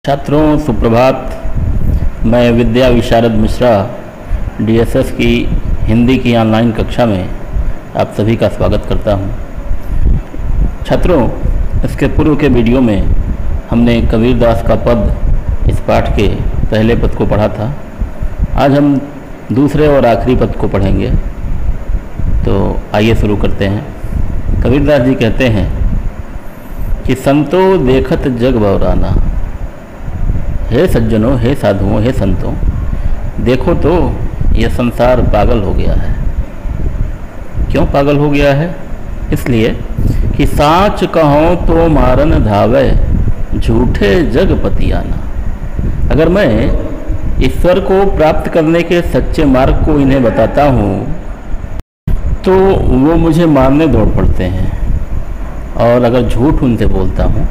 छात्रों सुप्रभात। मैं विद्या विशारद मिश्रा डीएसएस की हिंदी की ऑनलाइन कक्षा में आप सभी का स्वागत करता हूं। छात्रों, इसके पूर्व के वीडियो में हमने कबीरदास का पद इस पाठ के पहले पद को पढ़ा था। आज हम दूसरे और आखिरी पद को पढ़ेंगे। तो आइए शुरू करते हैं। कबीरदास जी कहते हैं कि संतो देखत जग बौराना, हे सज्जनों, हे साधुओं, हे संतों, देखो तो यह संसार पागल हो गया है। क्यों पागल हो गया है? इसलिए कि साच कहो तो मारन धावे, झूठे जग पतियाना। अगर मैं ईश्वर को प्राप्त करने के सच्चे मार्ग को इन्हें बताता हूँ तो वो मुझे मारने दौड़ पड़ते हैं, और अगर झूठ उनसे बोलता हूँ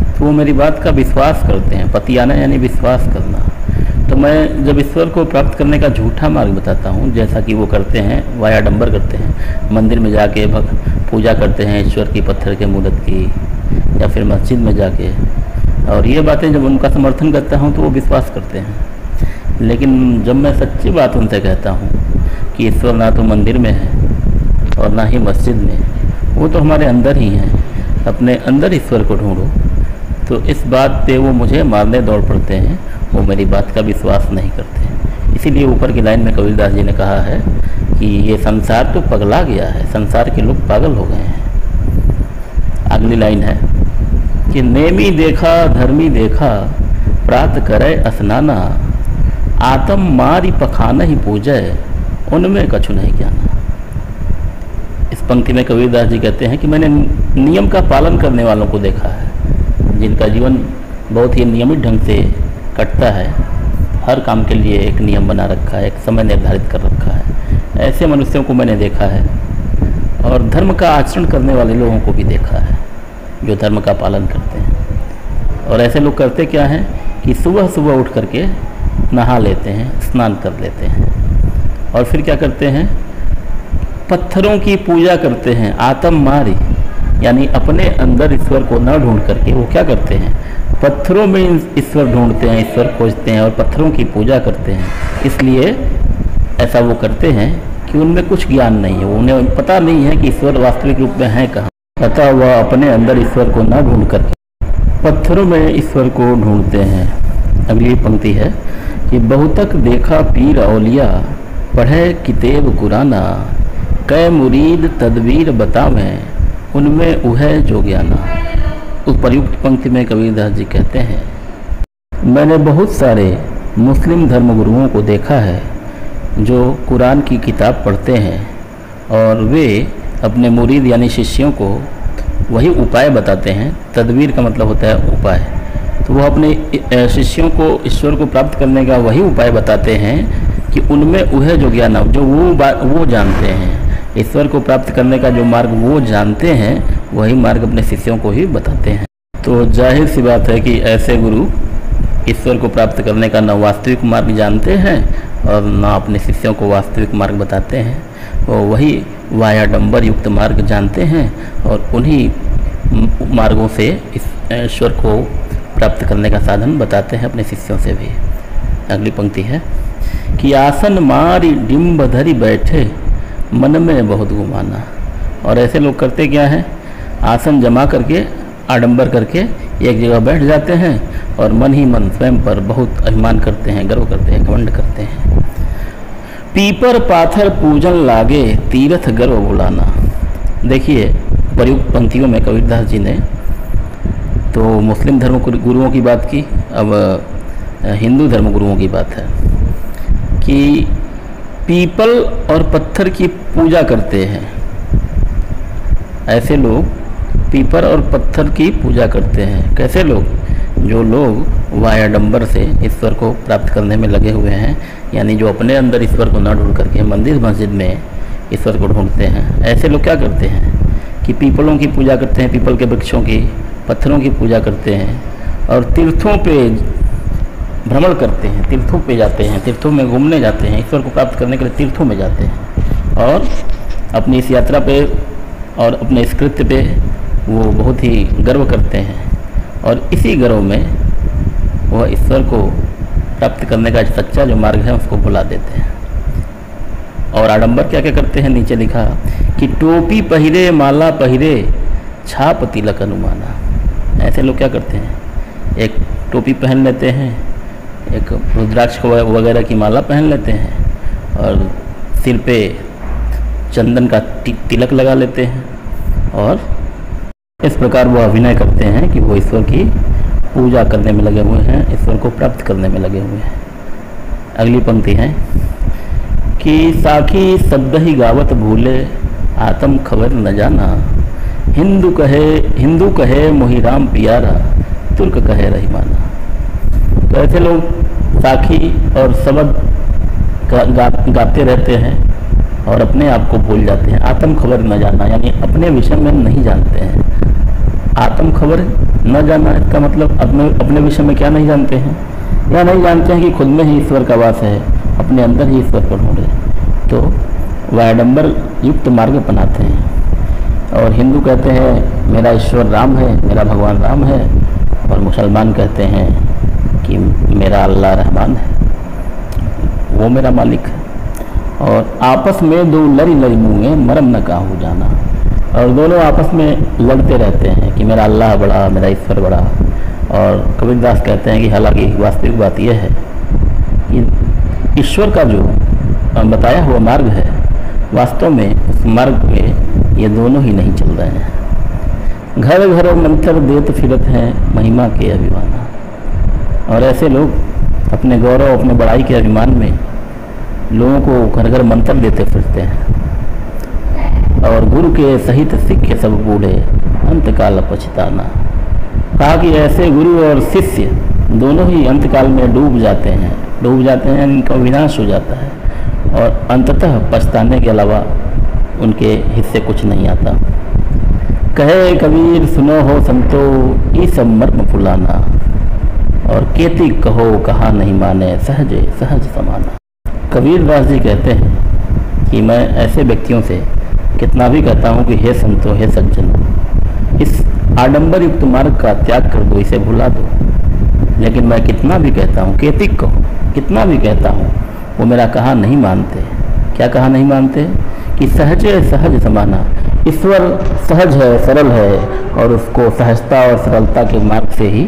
तो वो मेरी बात का विश्वास करते हैं। पतियाना यानी विश्वास करना। तो मैं जब ईश्वर को प्राप्त करने का झूठा मार्ग बताता हूँ, जैसा कि वो करते हैं, वायाडंबर करते हैं, मंदिर में जाके पूजा करते हैं ईश्वर की, पत्थर के मूर्त की, या फिर मस्जिद में जाके, और ये बातें जब उनका समर्थन करता हूँ तो वो विश्वास करते हैं। लेकिन जब मैं सच्ची बात उनसे कहता हूँ कि ईश्वर ना तो मंदिर में है और ना ही मस्जिद में, वो तो हमारे अंदर ही हैं, अपने अंदर ईश्वर को ढूंढो, तो इस बात पे वो मुझे मारने दौड़ पड़ते हैं। वो मेरी बात का विश्वास नहीं करते। इसीलिए ऊपर की लाइन में कबीरदास जी ने कहा है कि ये संसार तो पगला गया है, संसार के लोग पागल हो गए हैं। अगली लाइन है कि नेमी देखा धर्मी देखा, प्रात करे स्नाना, आत्म मारी पखाना ही पूजय, उनमें कछु नहीं ज्ञाना। इस पंक्ति में कबीरदास जी कहते हैं कि मैंने नियम का पालन करने वालों को देखा है, जिनका जीवन बहुत ही नियमित ढंग से कटता है, हर काम के लिए एक नियम बना रखा है, एक समय निर्धारित कर रखा है। ऐसे मनुष्यों को मैंने देखा है, और धर्म का आचरण करने वाले लोगों को भी देखा है, जो धर्म का पालन करते हैं। और ऐसे लोग करते क्या हैं कि सुबह सुबह उठ करके नहा लेते हैं, स्नान कर लेते हैं, और फिर क्या करते हैं, पत्थरों की पूजा करते हैं। आत्म मारी यानी अपने अंदर ईश्वर को न ढूंढ करके वो क्या करते हैं, पत्थरों में ईश्वर ढूंढते हैं, ईश्वर खोजते हैं और पत्थरों की पूजा करते हैं। इसलिए ऐसा वो करते हैं कि उनमें कुछ ज्ञान नहीं है, उन्हें पता नहीं है कि ईश्वर वास्तविक रूप में है कहाँ। अतः वह अपने अंदर ईश्वर को न ढूंढ करके पत्थरों में ईश्वर को ढूंढते हैं। अगली पंक्ति है कि बहुतक देखा पीर औलिया, पढ़े किताब कुराना, कै मुरीद तदबीर बतावें, उनमें उहे जो ज्ञाना। उपर्युक्त पंक्ति में कबीरदास जी कहते हैं, मैंने बहुत सारे मुस्लिम धर्मगुरुओं को देखा है जो कुरान की किताब पढ़ते हैं, और वे अपने मुरीद यानी शिष्यों को वही उपाय बताते हैं। तदबीर का मतलब होता है उपाय। तो वो अपने शिष्यों को ईश्वर को प्राप्त करने का वही उपाय बताते हैं कि उनमें उहे जो ज्ञान, जो वो जानते हैं, ईश्वर को प्राप्त करने का जो मार्ग वो जानते हैं, वही मार्ग अपने शिष्यों को ही बताते हैं। तो जाहिर सी बात है कि ऐसे गुरु ईश्वर को प्राप्त करने का न वास्तविक मार्ग जानते हैं और न अपने शिष्यों को वास्तविक मार्ग बताते हैं। वो वही वायाडंबर युक्त मार्ग जानते हैं और उन्हीं मार्गों से ईश्वर को प्राप्त करने का साधन बताते हैं अपने शिष्यों से भी। अगली पंक्ति है कि आसन मारी डिम्ब धरी बैठे, मन में बहुत गुमाना। और ऐसे लोग करते क्या हैं, आसन जमा करके आडंबर करके एक जगह बैठ जाते हैं और मन ही मन स्वयं पर बहुत अभिमान करते हैं, गर्व करते हैं, घमंड करते हैं। पीपर पाथर पूजन लागे, तीर्थ गर्व बुलाना। देखिए, प्रयुक्त पंक्तियों में कबीरदास जी ने तो मुस्लिम धर्म गुरुओं की बात की, अब हिंदू धर्म गुरुओं की बात है कि पीपल और पत्थर की पूजा करते हैं। ऐसे लोग पीपल और पत्थर की पूजा करते हैं। कैसे लोग? जो लोग वायाडंबर से ईश्वर को प्राप्त करने में लगे हुए हैं, यानी जो अपने अंदर ईश्वर को न ढूंढ करके मंदिर मस्जिद में ईश्वर को ढूंढते हैं। ऐसे लोग क्या करते हैं कि पीपलों की पूजा करते हैं, पीपल के वृक्षों की, पत्थरों की पूजा करते हैं, और तीर्थों पे भ्रमण करते हैं, तीर्थों पे जाते हैं, तीर्थों में घूमने जाते हैं, ईश्वर को प्राप्त करने के लिए तीर्थों में जाते हैं, और अपनी इस यात्रा पे और अपने इस कृत्य पे वो बहुत ही गर्व करते हैं। और इसी गर्व में वह ईश्वर को प्राप्त करने का सच्चा जो मार्ग है उसको भुला देते हैं। और आडंबर क्या क्या करते हैं, नीचे लिखा कि टोपी पहिरे माला पहिरे छाप तिलक अनुमाना। ऐसे लोग क्या करते हैं, एक टोपी पहन लेते हैं, एक रुद्राक्ष वगैरह की माला पहन लेते हैं और सिर पे चंदन का तिलक लगा लेते हैं और इस प्रकार वो अभिनय करते हैं कि वो ईश्वर की पूजा करने में लगे हुए हैं, ईश्वर को प्राप्त करने में लगे हुए हैं। अगली पंक्ति है कि साखी शब्द ही गावत भूले आत्म खबर न जाना, हिंदू कहे मोहि राम प्यारा तुर्क कहे रहीमाना। तो ऐसे लोग साखी और शब्द गाते रहते हैं और अपने आप को भूल जाते हैं। आत्म खबर न जाना यानी अपने विषय में नहीं जानते हैं। आत्म खबर न जाना इसका मतलब अपने विषय में क्या नहीं जानते हैं, या नहीं जानते हैं कि खुद में ही ईश्वर का वास है, अपने अंदर ही ईश्वर पर ढूंढे, तो वह आडंबर युक्त मार्ग अपनाते हैं। और हिंदू कहते हैं मेरा ईश्वर राम है, मेरा भगवान राम है, और मुसलमान कहते हैं कि मेरा अल्लाह रहमान है, वो मेरा मालिक है। और आपस में दो लड़ी मुँह मरम न काहू जाना, और दोनों आपस में लड़ते रहते हैं कि मेरा अल्लाह बड़ा, मेरा ईश्वर बड़ा। और कबीरदास कहते हैं कि हालांकि वास्तविक बात यह है कि ईश्वर का जो बताया हुआ मार्ग है, वास्तव में उस मार्ग पे ये दोनों ही नहीं चल रहे हैं। घर घर मंत्र देत फिरत हैं महिमा के अभिमाना। और ऐसे लोग अपने गौरव, अपने बड़ाई के अभिमान में लोगों को घर घर मंत्र देते फिरते हैं। और गुरु के सहित सिक्खे सब बूढ़े अंतकाल पछताना। कहा कि ऐसे गुरु और शिष्य दोनों ही अंतकाल में डूब जाते हैं, इनका विनाश हो जाता है और अंततः पछताने के अलावा उनके हिस्से कुछ नहीं आता। कहे कबीर सुनो हो संतो ई सब मर्म फुलाना, और केती कहो कहा नहीं माने सहज समाना। कबीरदास जी कहते हैं कि मैं ऐसे व्यक्तियों से कितना भी कहता हूँ कि हे संतो, हे सज्जनों, इस आडंबर युक्त मार्ग का त्याग कर दो, इसे भुला दो। लेकिन मैं कितना भी कहता हूँ, केतिक कहो, कितना भी कहता हूँ, वो मेरा कहा नहीं मानते। क्या कहा नहीं मानते कि सहज समाना। ईश्वर सहज है, सरल है, और उसको सहजता और सरलता के मार्ग से ही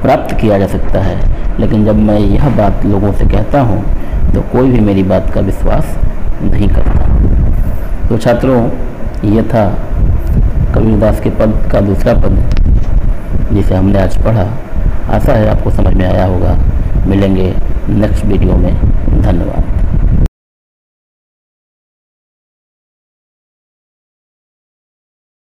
प्राप्त किया जा सकता है। लेकिन जब मैं यह बात लोगों से कहता हूँ तो कोई भी मेरी बात का विश्वास नहीं करता। तो छात्रों, ये था कबीरदास के पद का दूसरा पद जिसे हमने आज पढ़ा। आशा है आपको समझ में आया होगा। मिलेंगे नेक्स्ट वीडियो में। धन्यवाद।